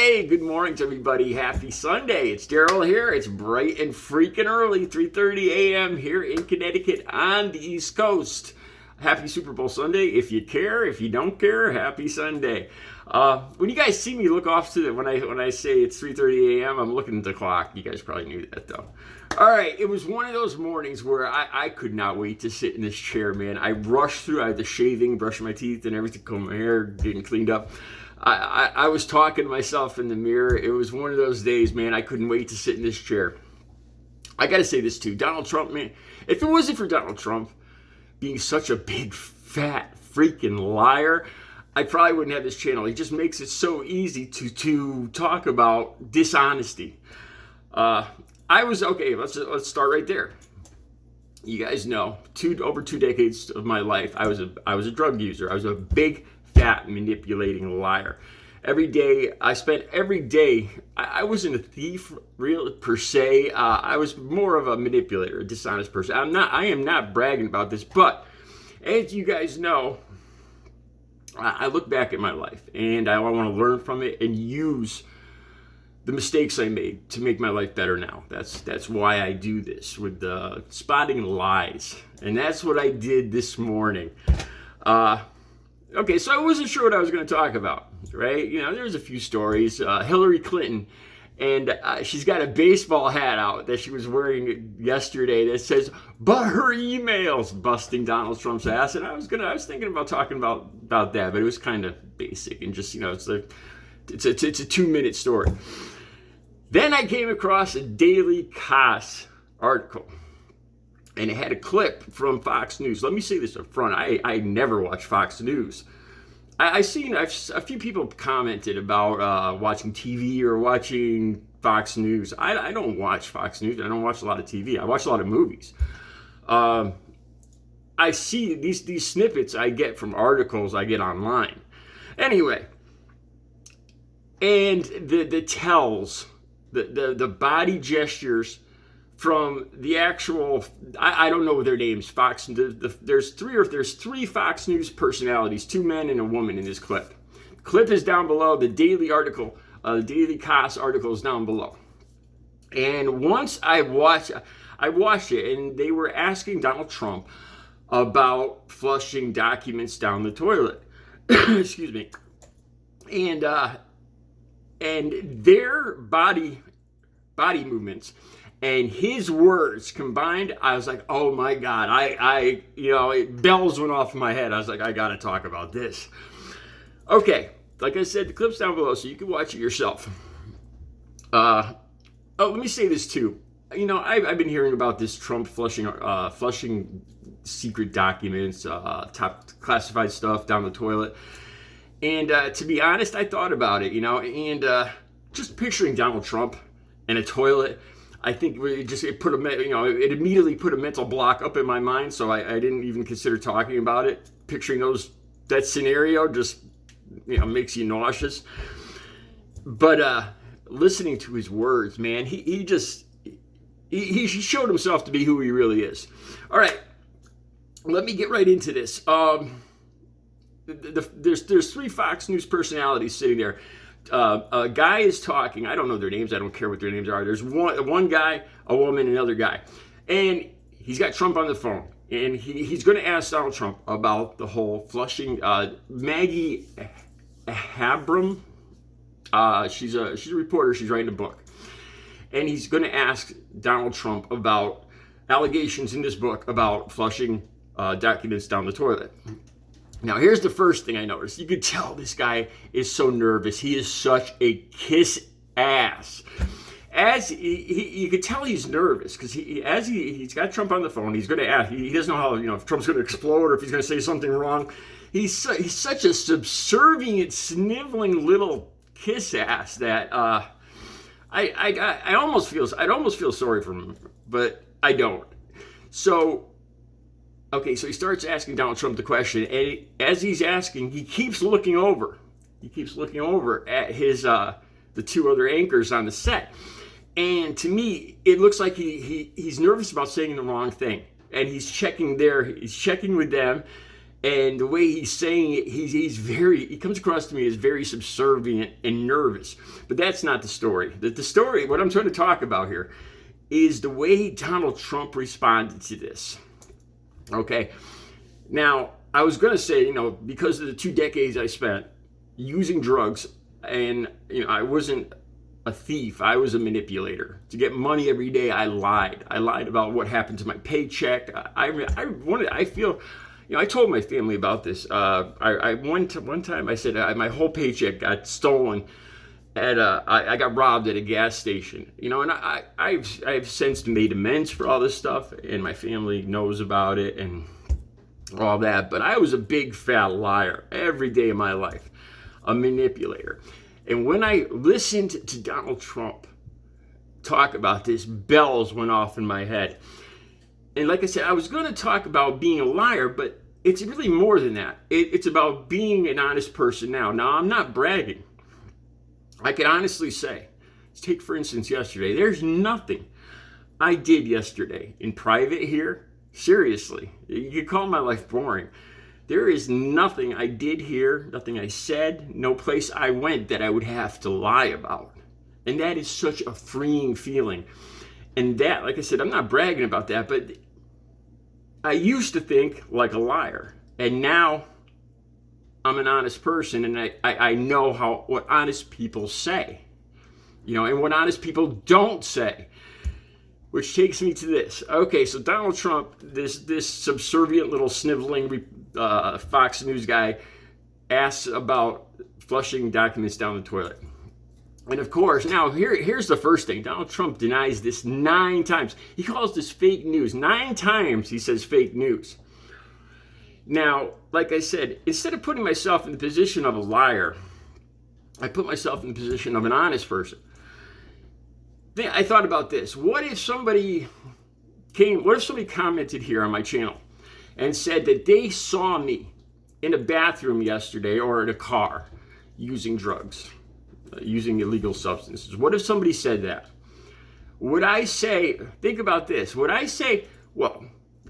Hey, good morning to everybody. Happy Sunday. It's Daryl here. It's bright and freaking early, 3:30 a.m. here in Connecticut on the East Coast. Happy Super Bowl Sunday. If you care, if you don't care, happy Sunday. When you guys see me look off to when I say it's 3:30 a.m., I'm looking at the clock. You guys probably knew that though. All right, it was one of those mornings where I could not wait to sit in this chair, man. I rushed through. I had the shaving, brushing my teeth, and everything, combing my hair, getting cleaned up. I was talking to myself in the mirror. It was one of those days, man. I couldn't wait to sit in this chair. I got to say this too. Donald Trump, man, if it wasn't for Donald Trump being such a big, fat, freaking liar, I probably wouldn't have this channel. He just makes it so easy to talk about dishonesty. Let's start right there. You guys know, over 2 decades of my life, I was a drug user. I was a big, fat, manipulating liar. Every day, I wasn't a thief, per se. I was more of a manipulator, a dishonest person. I am not bragging about this, but as you guys know, I look back at my life and I want to learn from it and use the mistakes I made to make my life better now. That's why I do this, with spotting lies. And that's what I did this morning. Okay, so I wasn't sure what I was going to talk about, right? You know, there's a few stories. Hillary Clinton, and she's got a baseball hat out that she was wearing yesterday that says, "But her emails," busting Donald Trump's ass. And I was thinking about talking about that, but it was kind of basic and just, it's a 2-minute story. Then I came across a Daily Kos article, and it had a clip from Fox News. Let me say this up front. I never watch Fox News. A few people commented about watching TV or watching Fox News. I don't watch Fox News. I don't watch a lot of TV. I watch a lot of movies. I see these snippets I get from articles I get online. Anyway, and the tells, the body gestures from the actual, I don't know their names, Fox. There's three Fox News personalities, 2 men and a woman in this clip. Clip is down below. The Daily Kos article is down below. And once I watched it, and they were asking Donald Trump about flushing documents down the toilet. Excuse me. And their body movements and his words combined, I was like, oh my God, bells went off in my head. I was like, I got to talk about this. Okay, like I said, the clip's down below, so you can watch it yourself. Let me say this too. I've been hearing about this Trump flushing secret documents, top classified stuff down the toilet. And to be honest, I thought about it, and just picturing Donald Trump in a toilet, I think it immediately put a mental block up in my mind, so I didn't even consider talking about it. Picturing that scenario just makes you nauseous. But listening to his words, man, he showed himself to be who he really is. All right, let me get right into this. There's 3 Fox News personalities sitting there. A guy is talking. I don't know their names. I don't care what their names are. There's one guy, a woman, another guy. And he's got Trump on the phone. And he's going to ask Donald Trump about the whole flushing. Maggie Habermas, she's a reporter. She's writing a book. And he's going to ask Donald Trump about allegations in this book about flushing documents down the toilet. Now, here's the first thing I noticed. You could tell this guy is so nervous. He is such a kiss ass. You could tell he's nervous because he's got Trump on the phone. He's going to ask. He doesn't know how if Trump's going to explode or if he's going to say something wrong. He's such a subservient, sniveling little kiss ass that I'd almost feel sorry for him, but I don't. So. Okay, so he starts asking Donald Trump the question, and as he's asking, he keeps looking over. He keeps looking over at his the 2 other anchors on the set, and to me, it looks like he's nervous about saying the wrong thing, and he's checking with them, And the way he's saying it, he comes across to me as very subservient and nervous. But that's not the story. The story, what I'm trying to talk about here, is the way Donald Trump responded to this. Okay. Now, I was going to say, because of the 2 decades I spent using drugs, and, I wasn't a thief. I was a manipulator. To get money every day, I lied. I lied about what happened to my paycheck. I feel... I told my family about this. One time I said my whole paycheck got stolen I got robbed at a gas station. And I've since made amends for all this stuff, and my family knows about it and all that. But I was a big fat liar every day of my life, a manipulator. And when I listened to Donald Trump talk about this, bells went off in my head. And like I said, I was going to talk about being a liar, but it's really more than that. It's about being an honest person now. Now, I'm not bragging. I can honestly say, let's take for instance yesterday, there's nothing I did yesterday in private here. Seriously, you could call my life boring. There is nothing I did here, nothing I said, no place I went that I would have to lie about. And that is such a freeing feeling. And that, like I said, I'm not bragging about that, but I used to think like a liar. And now I'm an honest person, and I know what honest people say. And what honest people don't say. Which takes me to this. Okay, so Donald Trump, this subservient little sniveling Fox News guy, asks about flushing documents down the toilet. And of course, now here's the first thing. Donald Trump denies this 9 times. He calls this fake news. 9 times he says fake news. Now, like I said, instead of putting myself in the position of a liar, I put myself in the position of an honest person. Then I thought about this. What if somebody commented here on my channel and said that they saw me in a bathroom yesterday or in a car using drugs? Using illegal substances. What if somebody said that? Would I say, think about this, would I say, well,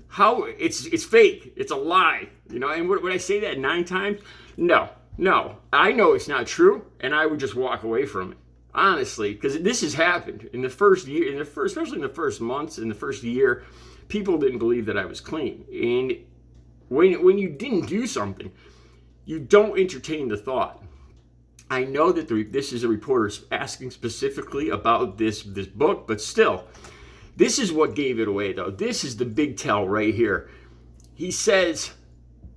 how it's fake, it's a lie, and would I say that 9 times? No, I know it's not true, and I would just walk away from it, honestly, because this has happened in the first year, especially in the first months, in the first year, people didn't believe that I was clean. And when you didn't do something, you don't entertain the thought. I know that this is a reporter asking specifically about this book, but still, this is what gave it away, though. This is the big tell right here. He says,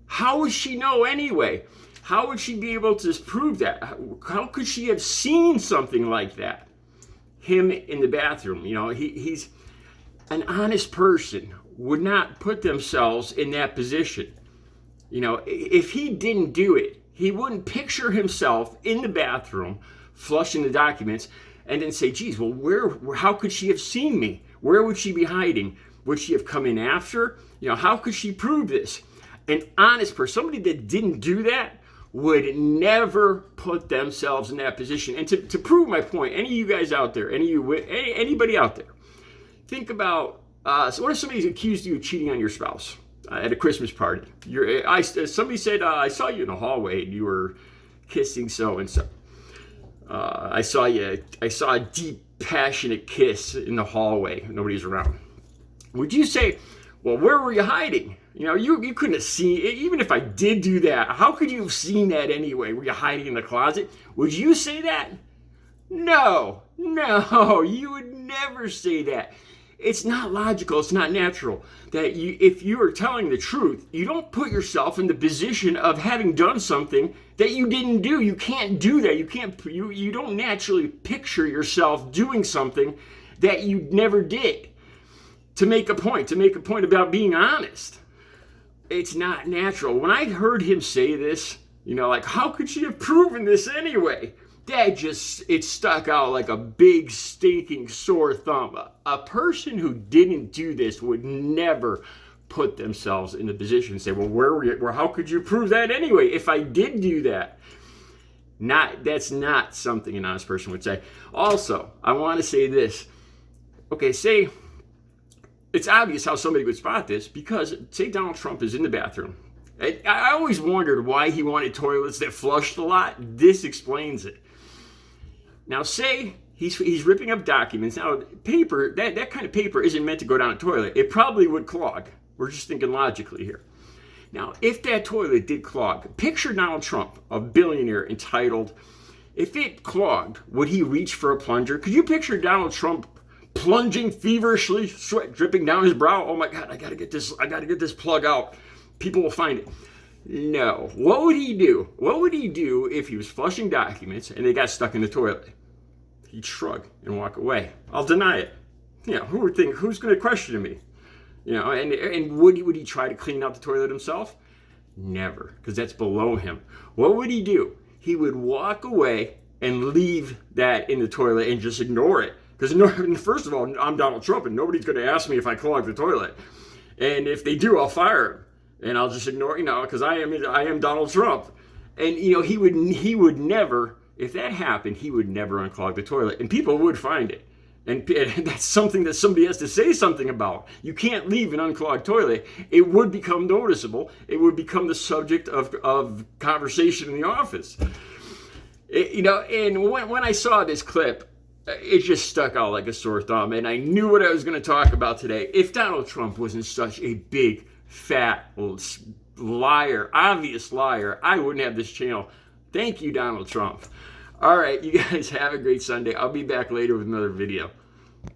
how would she know anyway? How would she be able to prove that? How could she have seen something like that? Him in the bathroom, he's an honest person would not put themselves in that position. If he didn't do it, he wouldn't picture himself in the bathroom flushing the documents and then say, geez, well, how could she have seen me? Where would she be hiding? Would she have come in after? How could she prove this? An honest person, somebody that didn't do that, would never put themselves in that position. And to prove my point, any of you guys out there, anybody out there, think about, so what if somebody's accused you of cheating on your spouse? At a Christmas party, somebody said, I saw you in the hallway and you were kissing so-and-so. I saw a deep, passionate kiss in the hallway. Nobody's around. Would you say, well, where were you hiding? You couldn't have seen, even if I did do that, how could you have seen that anyway? Were you hiding in the closet? Would you say that? No, you would never say that. It's not logical. It's not natural that if you are telling the truth, you don't put yourself in the position of having done something that you didn't do. You can't do that. You don't naturally picture yourself doing something that you never did to make a point about being honest. It's not natural. When I heard him say this, like, how could she have proven this anyway? That it stuck out like a big stinking sore thumb. A person who didn't do this would never put themselves in the position and say, well, how could you prove that anyway if I did do that? That's not something an honest person would say. Also, I want to say this. Okay, say it's obvious how somebody would spot this, because say Donald Trump is in the bathroom I always wondered why he wanted toilets that flushed a lot. This explains it. Now, say he's ripping up documents. Now, paper, that kind of paper isn't meant to go down a toilet. It probably would clog. We're just thinking logically here. Now, if that toilet did clog, picture Donald Trump, a billionaire, entitled. If it clogged, would he reach for a plunger? Could you picture Donald Trump plunging feverishly, sweat dripping down his brow? Oh my God, I gotta get this plug out. People will find it. No. What would he do? What would he do if he was flushing documents and they got stuck in the toilet? He'd shrug and walk away. I'll deny it. Who would think? Who's going to question me? And would he try to clean out the toilet himself? Never, because that's below him. What would he do? He would walk away and leave that in the toilet and just ignore it. Because first of all, I'm Donald Trump and nobody's going to ask me if I clog the toilet. And if they do, I'll fire him. And I'll just ignore, because I am Donald Trump. And, he would never, if that happened, he would never unclog the toilet. And people would find it. And that's something that somebody has to say something about. You can't leave an unclogged toilet. It would become noticeable. It would become the subject of conversation in the office. And when I saw this clip, it just stuck out like a sore thumb. And I knew what I was going to talk about today. If Donald Trump wasn't such a big, fat liar, obvious liar, I wouldn't have this channel. Thank you, Donald Trump. All right, you guys have a great Sunday. I'll be back later with another video.